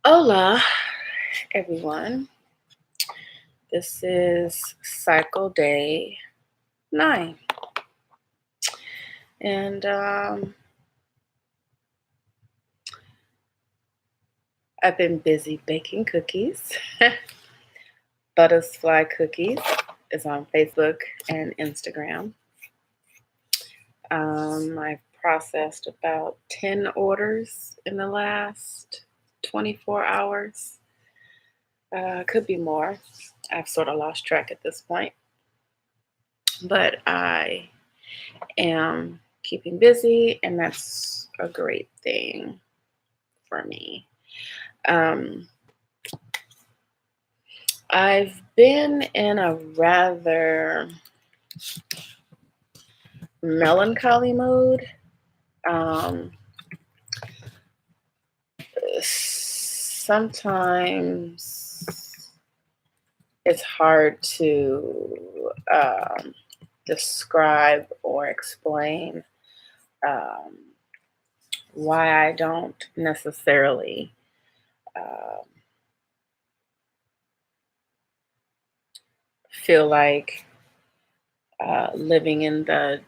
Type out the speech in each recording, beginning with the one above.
Hola, everyone. This is cycle day 9. And I've been busy baking cookies. Butterfly Cookies is on Facebook and Instagram. I've processed about 10 orders in the last 24 hours. Could be more. I've sort of lost track at this point. But I am keeping busy, and that's a great thing for me. I've been in a rather melancholy mood. Sometimes it's hard to describe or explain why I don't necessarily feel like living in the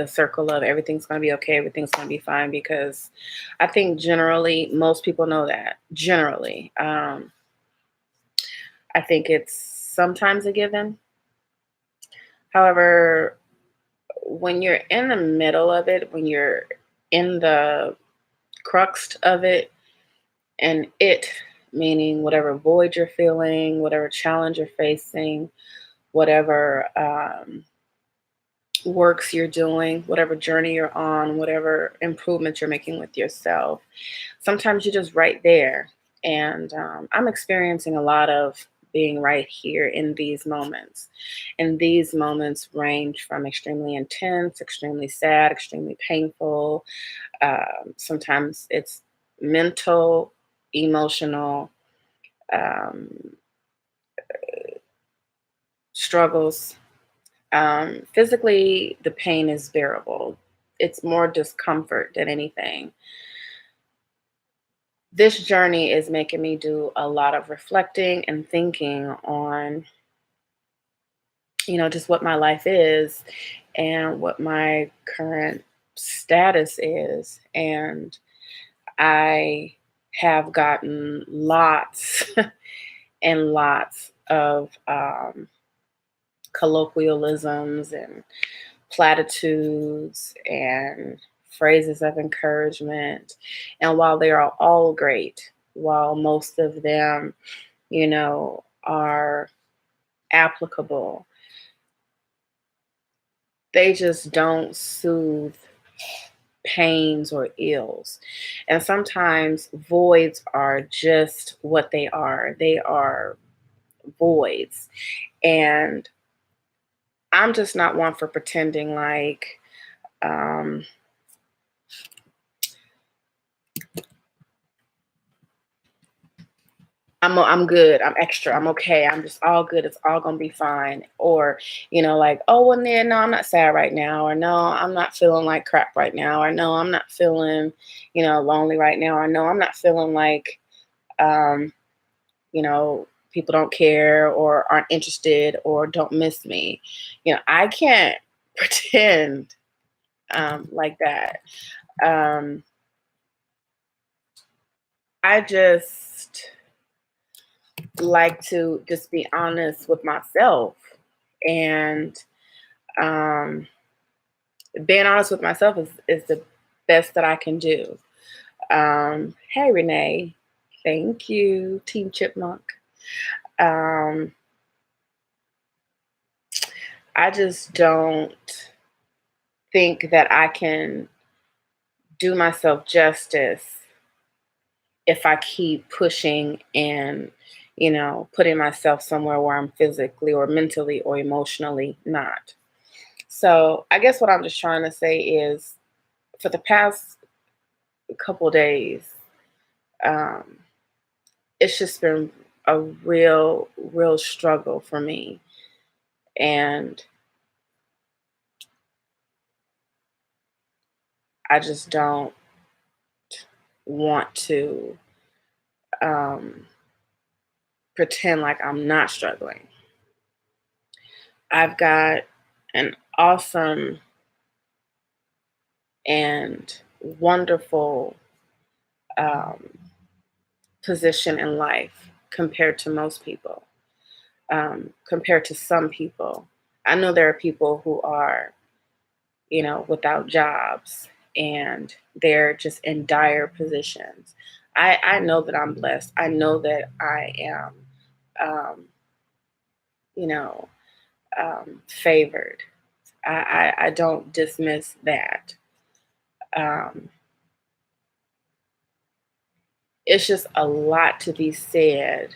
circle of everything's going to be okay, everything's going to be fine, because I think generally most people know that. Generally, I think it's sometimes a given. However, when you're in the middle of it, when you're in the crux of it, and it meaning whatever void you're feeling, whatever challenge you're facing, whatever works you're doing, whatever journey you're on, whatever improvements you're making with yourself, sometimes you're just right there. And I'm experiencing a lot of being right here in these moments. And these moments range from extremely intense, extremely sad, extremely painful. Sometimes it's mental, emotional struggles. Physically, the pain is bearable. It's more discomfort than anything. This journey is making me do a lot of reflecting and thinking on, just what my life is and what my current status is. And I have gotten lots and lots of colloquialisms and platitudes and phrases of encouragement. And while they are all great, while most of them, are applicable, they just don't soothe pains or ills. And sometimes voids are just what they are. They are voids. And I'm just not one for pretending like I'm good. I'm extra. I'm okay. I'm just all good. It's all gonna be fine. Or, like, oh, well, yeah, no, I'm not sad right now. Or no, I'm not feeling like crap right now. Or no, I'm not feeling, lonely right now. Or no, I'm not feeling like, um, people don't care or aren't interested or don't miss me. I can't pretend like that. I just like to just be honest with myself, and being honest with myself is the best that I can do. Hey, Renee. Thank you, Team Chipmunk. Um, I just don't think that I can do myself justice if I keep pushing and, putting myself somewhere where I'm physically or mentally or emotionally not. So I guess what I'm just trying to say is, for the past couple days, um, it's just been a real, real struggle for me. And I just don't want to um, pretend like I'm not struggling. I've got an awesome and wonderful um, position in life compared to most people, compared to some people. I know there are people who are, without jobs and they're just in dire positions. I know that I'm blessed. I know that I am, um, you know, favored. I don't dismiss that. Um, it's just a lot to be said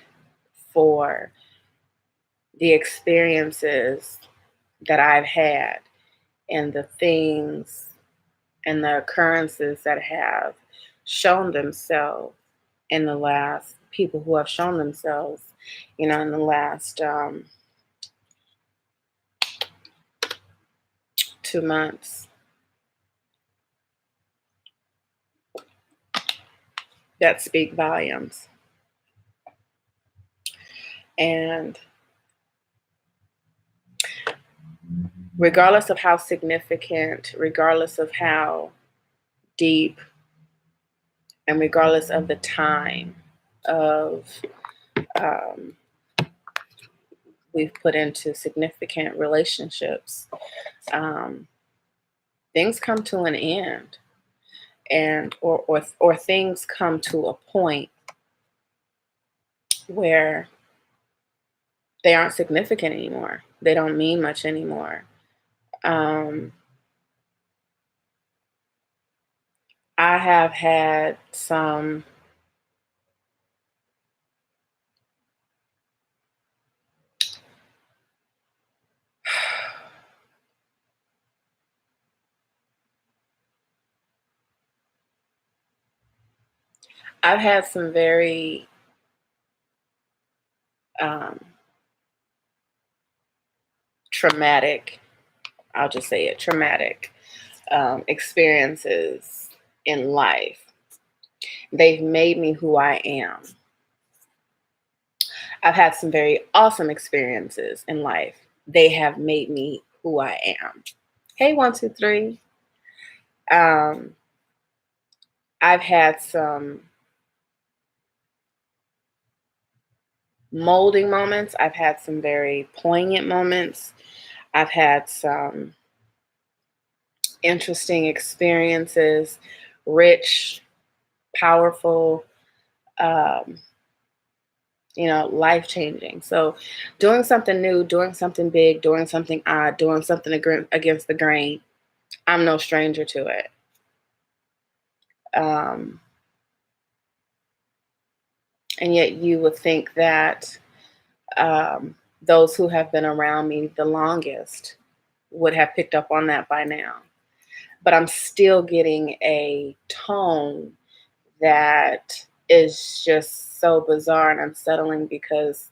for the experiences that I've had and the things and the occurrences that have shown themselves in the last people who have shown themselves, in the last 2 months that speak volumes. And regardless of how significant, regardless of how deep, and regardless of the time of um, we've put into significant relationships, um, things come to an end, and or things come to a point where they aren't significant anymore. They don't mean much anymore. Um, I have had some I've had some very um, traumatic, I'll just say it, traumatic experiences in life. They've made me who I am. I've had some very awesome experiences in life. They have made me who I am. Hey, 1, 2, 3. Um, I've had some molding moments. I've had some very poignant moments. I've had some interesting experiences, rich, powerful, um, life changing. So, doing something new, doing something big, doing something odd, doing something against the grain, I'm no stranger to it. Um, and yet, you would think that those who have been around me the longest would have picked up on that by now. But I'm still getting a tone that is just so bizarre and unsettling because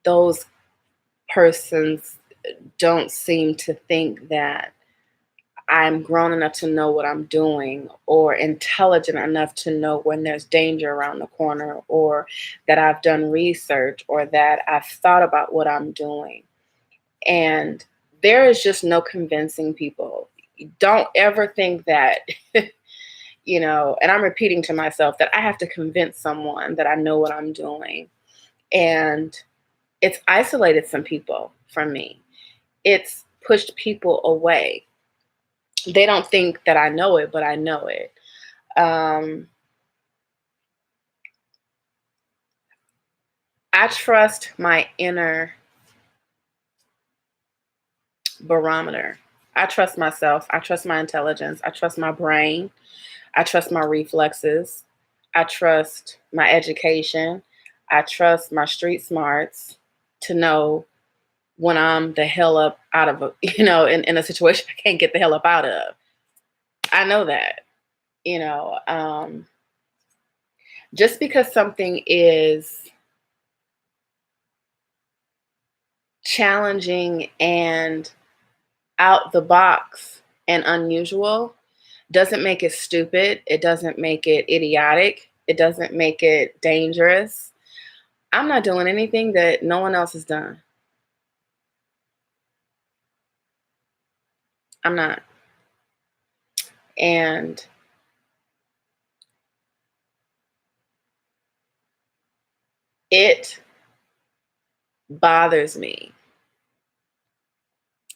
those persons don't seem to think that I'm grown enough to know what I'm doing or intelligent enough to know when there's danger around the corner or that I've done research or that I've thought about what I'm doing. And there is just no convincing people. Don't ever think that, and I'm repeating to myself that I have to convince someone that I know what I'm doing. And it's isolated some people from me. It's pushed people away. They don't think that I know it, but I know it. Um, I trust my inner barometer. I trust myself. I trust my intelligence. I trust my brain. I trust my reflexes. I trust my education. I trust my street smarts to know when I'm the hell up out of in a situation I can't get the hell up out of. I know that, you know, um, just because something is challenging and out the box and unusual Doesn't make it stupid. It doesn't make it idiotic. It doesn't make it dangerous. I'm not doing anything that no one else has done. I'm not. And it bothers me.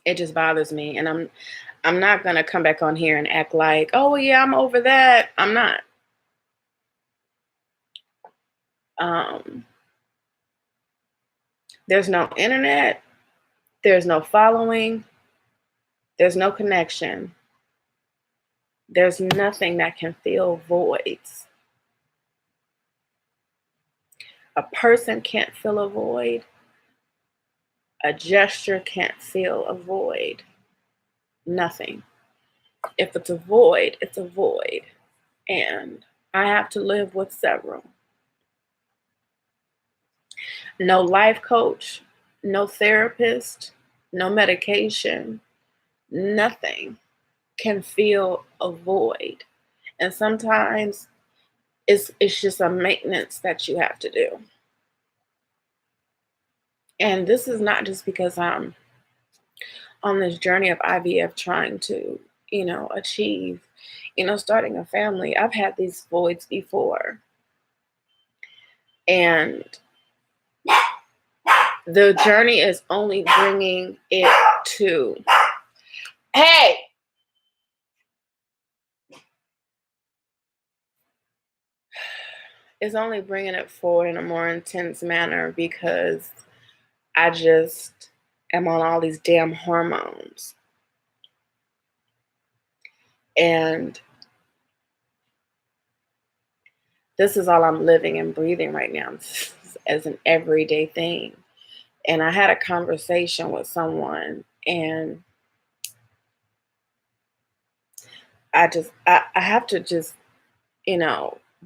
It just bothers me. And I'm not going to come back on here and act like, "Oh, yeah, I'm over that." I'm not. Um there's no internet, there's no following, there's no connection. There's nothing that can fill voids. A person can't fill a void. A gesture can't fill a void. Nothing. If it's a void, it's a void. And I have to live with several. No life coach, no therapist, no medication, nothing can fill a void. And sometimes it's just a maintenance that you have to do. And this is not just because I'm on this journey of IVF trying to, achieve, starting a family. I've had these voids before. And the journey is only bringing it to, hey, it's only bringing it forward in a more intense manner because I just am on all these damn hormones. And this is all I'm living and breathing right now as an everyday thing. And I had a conversation with someone, and I have to just,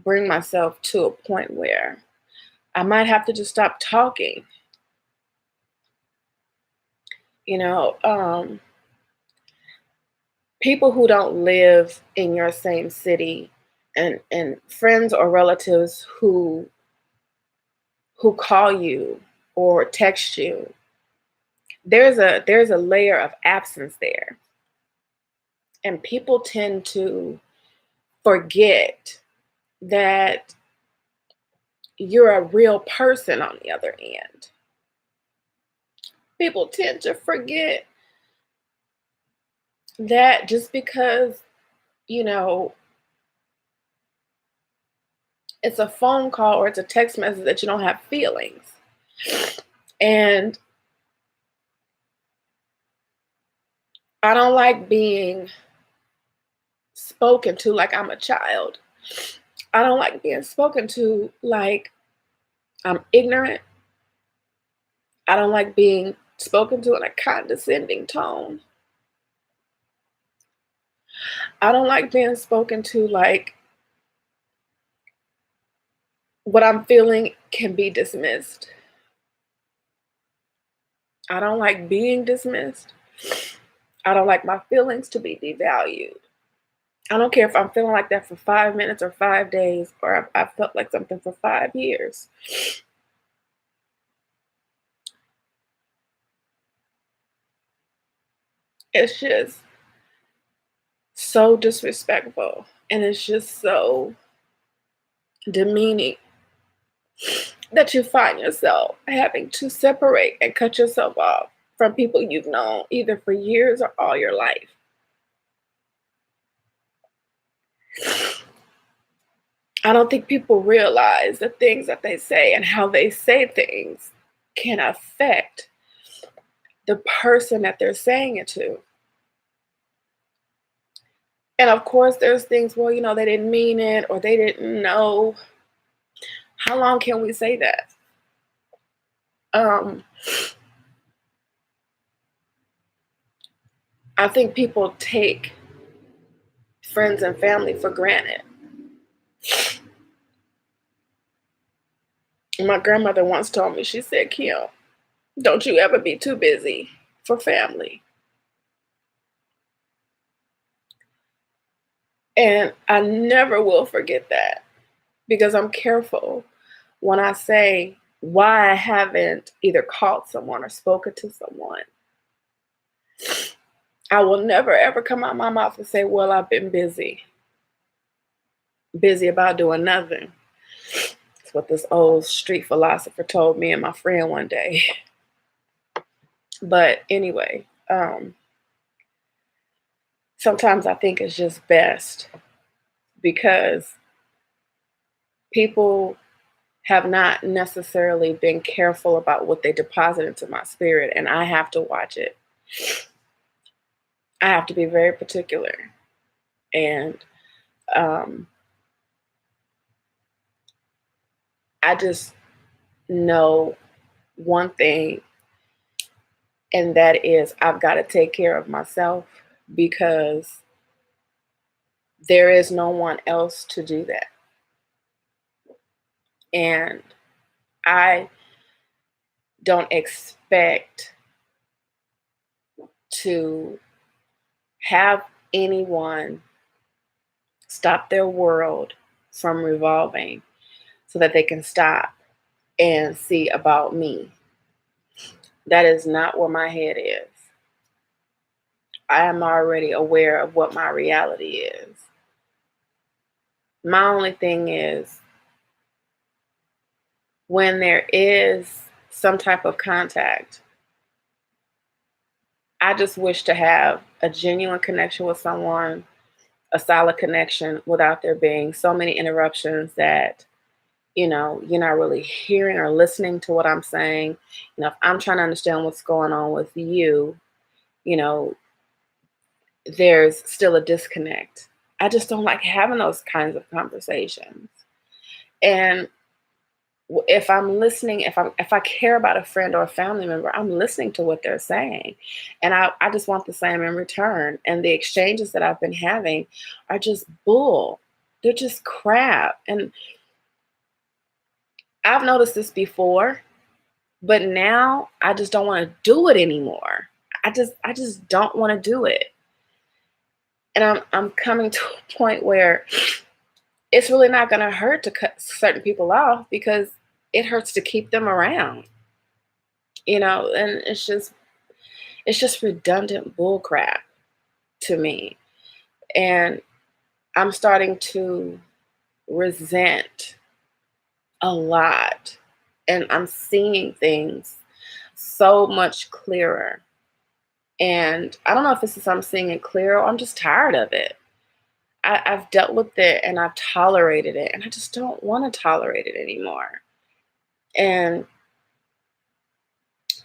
bring myself to a point where I might have to just stop talking. You know, um, People who don't live in your same city, and friends or relatives who call you or text you, there's a layer of absence there. And people tend to forget that you're a real person on the other end. People tend to forget that just because, you know, it's a phone call or it's a text message, that you don't have feelings. And I don't like being spoken to like I'm a child. I don't like being spoken to like I'm ignorant. I don't like being spoken to in a condescending tone. I don't like being spoken to like what I'm feeling can be dismissed. I don't like being dismissed. I don't like my feelings to be devalued. I don't care if I'm feeling like that for 5 minutes or 5 days, or I've felt like something for 5 years. It's just so disrespectful, and it's just so demeaning that you find yourself having to separate and cut yourself off from people you've known either for years or all your life. I don't think people realize the things that they say and how they say things can affect the person that they're saying it to. And of course, there's things, well, they didn't mean it or they didn't know. How long can we say that? Um, I think people take friends and family for granted. My grandmother once told me, she said, "Kim, don't you ever be too busy for family." And I never will forget that because I'm careful when I say why I haven't either called someone or spoken to someone. I will never ever come out my mouth and say, well, I've been busy about doing nothing. It's what this old street philosopher told me and my friend one day. But anyway, sometimes I think it's just best because people have not necessarily been careful about what they deposit into my spirit, and I have to watch it. I have to be very particular. And um, I just know one thing, and that is I've got to take care of myself because there is no one else to do that. And I don't expect to have anyone stop their world from revolving so that they can stop and see about me. That is not where my head is. I am already aware of what my reality is. My only thing is when there is some type of contact, I just wish to have a genuine connection with someone, a solid connection without there being so many interruptions that, you're not really hearing or listening to what I'm saying. If I'm trying to understand what's going on with you, you know, there's still a disconnect. I just don't like having those kinds of conversations. And if I'm listening, if I care about a friend or a family member, I'm listening to what they're saying. And I just want the same in return. And the exchanges that I've been having are just bull. They're just crap. And I've noticed this before, but now I just don't want to do it anymore. I just don't want to do it. And I'm coming to a point where it's really not going to hurt to cut certain people off because it hurts to keep them around. And it's just redundant bullcrap to me. And I'm starting to resent a lot. And I'm seeing things so much clearer. And I don't know if this is I'm seeing it clear or I'm just tired of it. I've dealt with it and I've tolerated it, and I just don't want to tolerate it anymore. And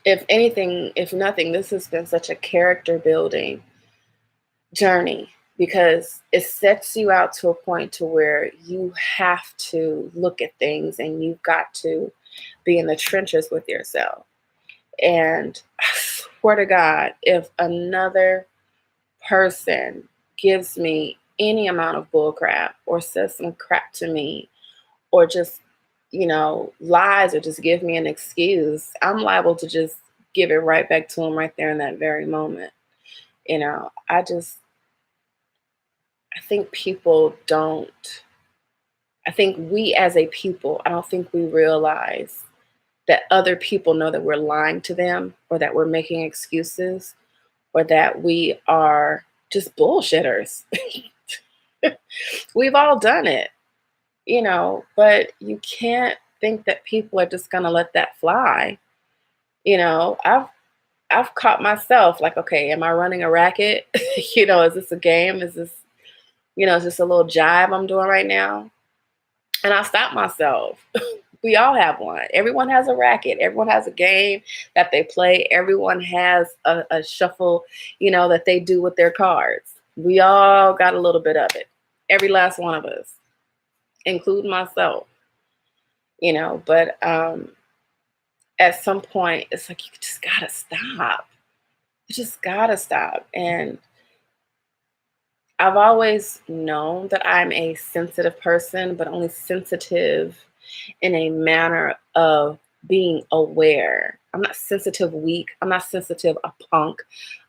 if anything, if nothing, this has been such a character building journey because it sets you out to a point to where you have to look at things and you've got to be in the trenches with yourself. And I swear to God, if another person gives me any amount of bullcrap or says some crap to me or just, lies or just give me an excuse, I'm liable to just give it right back to them right there in that very moment. I think people don't, I think we as a people, I don't think we realize that other people know that we're lying to them or that we're making excuses or that we are just bullshitters. We've all done it, but you can't think that people are just going to let that fly. I've caught myself like, okay, am I running a racket? Is this a game? Is this, is this a little jive I'm doing right now? And I stop myself. We all have one. Everyone has a racket. Everyone has a game that they play. Everyone has a shuffle, that they do with their cards. We all got a little bit of it. Every last one of us, including myself, but at some point it's like you just gotta stop. You just gotta stop. And I've always known that I'm a sensitive person, but only sensitive in a manner of being aware. I'm not sensitive weak. I'm not sensitive a punk.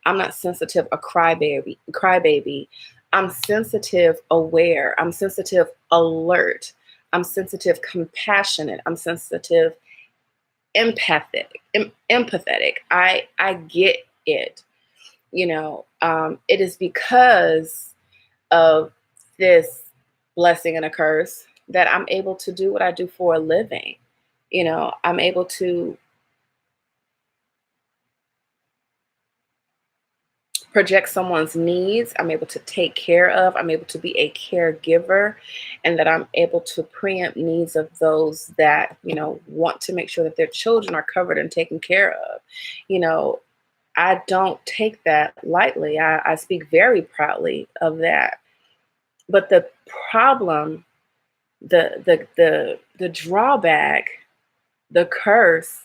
I'm not sensitive a crybaby. I'm sensitive, aware. I'm sensitive, alert. I'm sensitive, compassionate. I'm sensitive, empathetic. I get it. It is because of this blessing and a curse that I'm able to do what I do for a living. I'm able to project someone's needs. I'm able to take care of. I'm able to be a caregiver, and that I'm able to preempt needs of those that, want to make sure that their children are covered and taken care of. You know, I don't take that lightly. I speak very proudly of that. But the problem, the drawback, the curse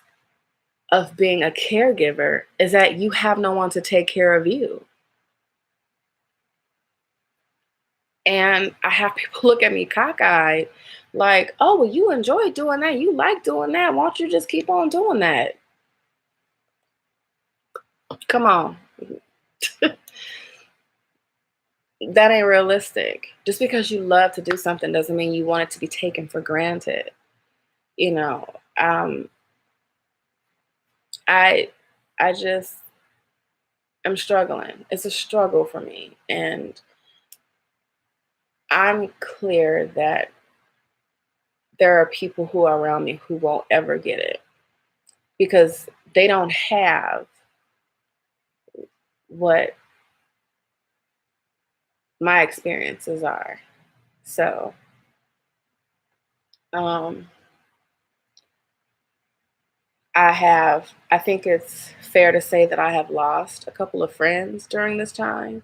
of being a caregiver is that you have no one to take care of you. And I have people look at me cockeyed, like, oh, well, you enjoy doing that. You like doing that. Why don't you just keep on doing that? Come on. That ain't realistic. Just because you love to do something doesn't mean you want it to be taken for granted. You know, um, I I just am struggling. It's a struggle for me. And I'm clear that there are people who are around me who won't ever get it because they don't have what my experiences are. So, um, I think it's fair to say that I have lost a couple of friends during this time.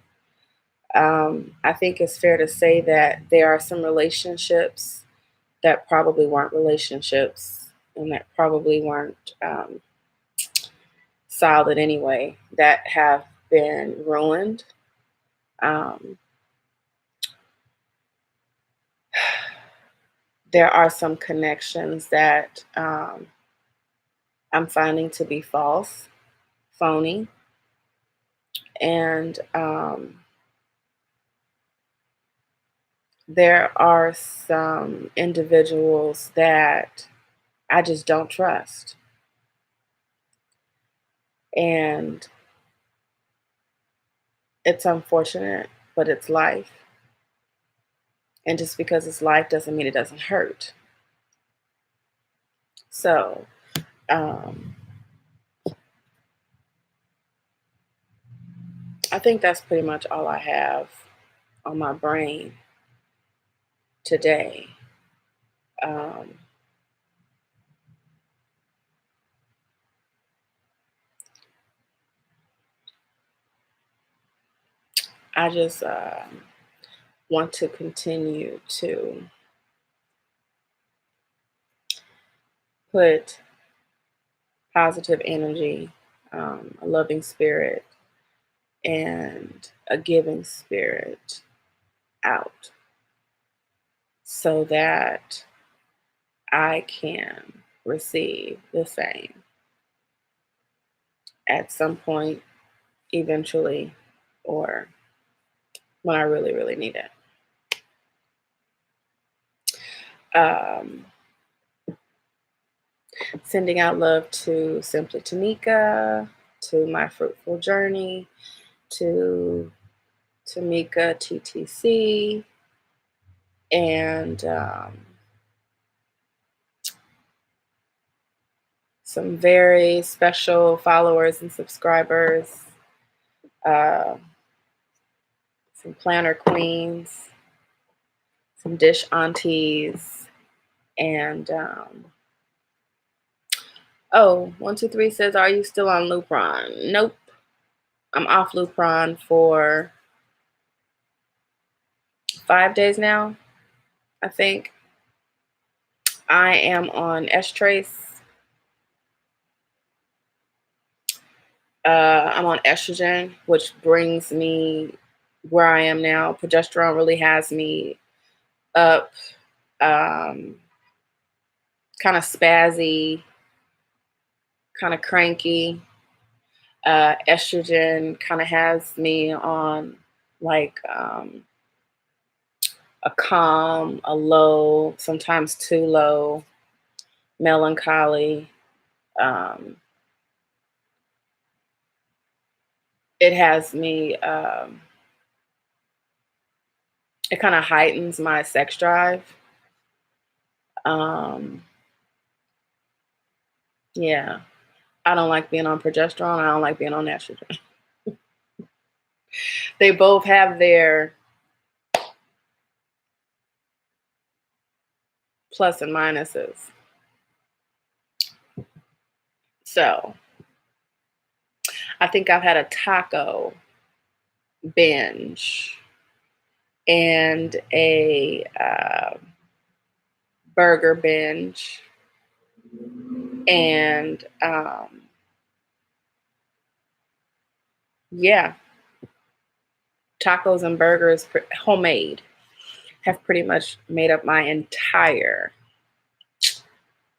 I think it's fair to say that there are some relationships that probably weren't relationships and that probably weren't solid anyway, that have been ruined. Um, there are some connections that I'm finding to be false, phony, and there are some individuals that I just don't trust. And it's unfortunate, but it's life. And just because it's life doesn't mean it doesn't hurt. So, um, I think that's pretty much all I have on my brain today. Um, I just want to continue to put positive energy, a loving spirit, and a giving spirit out so that I can receive the same at some point, eventually, or when I really, really need it. Um, Sending out love to Simply Tamika, to My Fruitful Journey, to Tamika TTC, and some very special followers and subscribers, uh, some planner queens, some dish aunties, and oh, 123 says, "Are you still on Lupron?" Nope, I'm off Lupron for 5 days now. I think I am on S-Trace. I'm on estrogen, which brings me where I am now. Progesterone really has me up, um, kind of spazzy, kind of cranky. Estrogen kind of has me on like a calm, a low, sometimes too low, melancholy. Um, it has me, it kind of heightens my sex drive. Um, yeah, I don't like being on progesterone. I don't like being on estrogen. They both have their plus and minuses. So I think I've had a taco binge and a burger binge and yeah, tacos and burgers, homemade, have pretty much made up my entire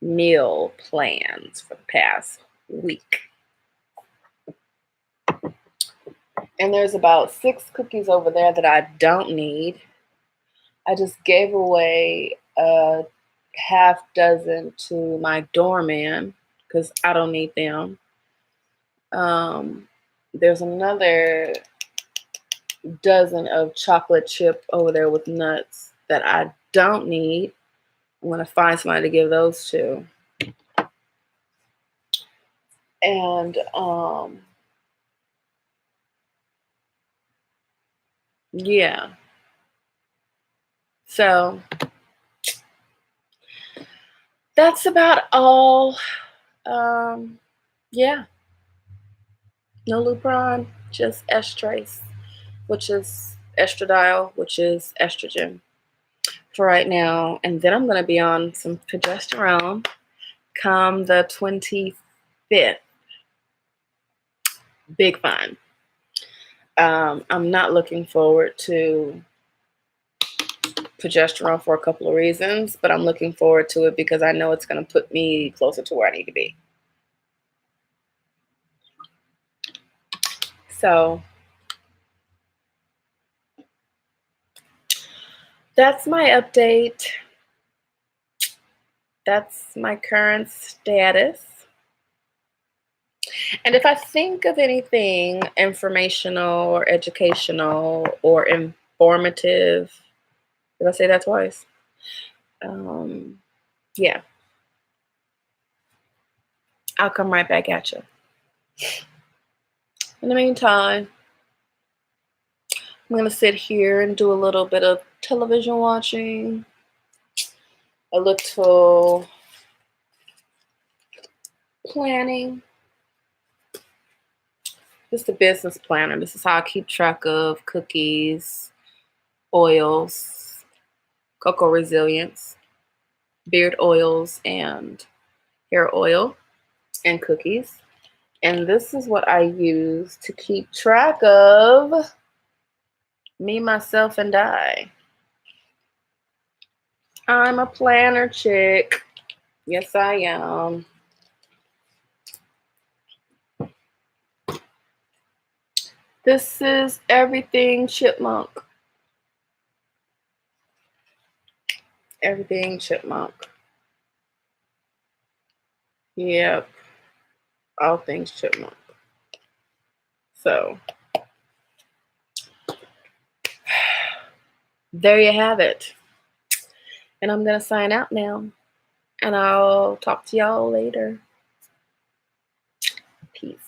meal plans for the past week. And there's about 6 cookies over there that I don't need. I just gave away a half dozen to my doorman because I don't need them. There's another dozen of chocolate chip over there with nuts that I don't need. I'm going to find somebody to give those to. And yeah. So that's about all. Yeah. No Lupron, just Estrace, which is estradiol, which is estrogen for right now. And then I'm going to be on some progesterone come the 25th. Big fun. I'm not looking forward to progesterone for a couple of reasons, but I'm looking forward to it because I know it's going to put me closer to where I need to be. So that's my update. That's my current status. And if I think of anything informational or educational or informative, did I say that twice? Yeah, I'll come right back at you. In the meantime, I'm going to sit here and do a little bit of television watching, a little planning. Just a business planner. This is how I keep track of cookies, oils, cocoa resilience, beard oils, and hair oil, and cookies. And this is what I use to keep track of me, myself, and I. I'm a planner chick. Yes, I am. This is everything chipmunk. Everything chipmunk. Yep. All things chipmunk. So there you have it. And I'm going to sign out now. And I'll talk to y'all later. Peace.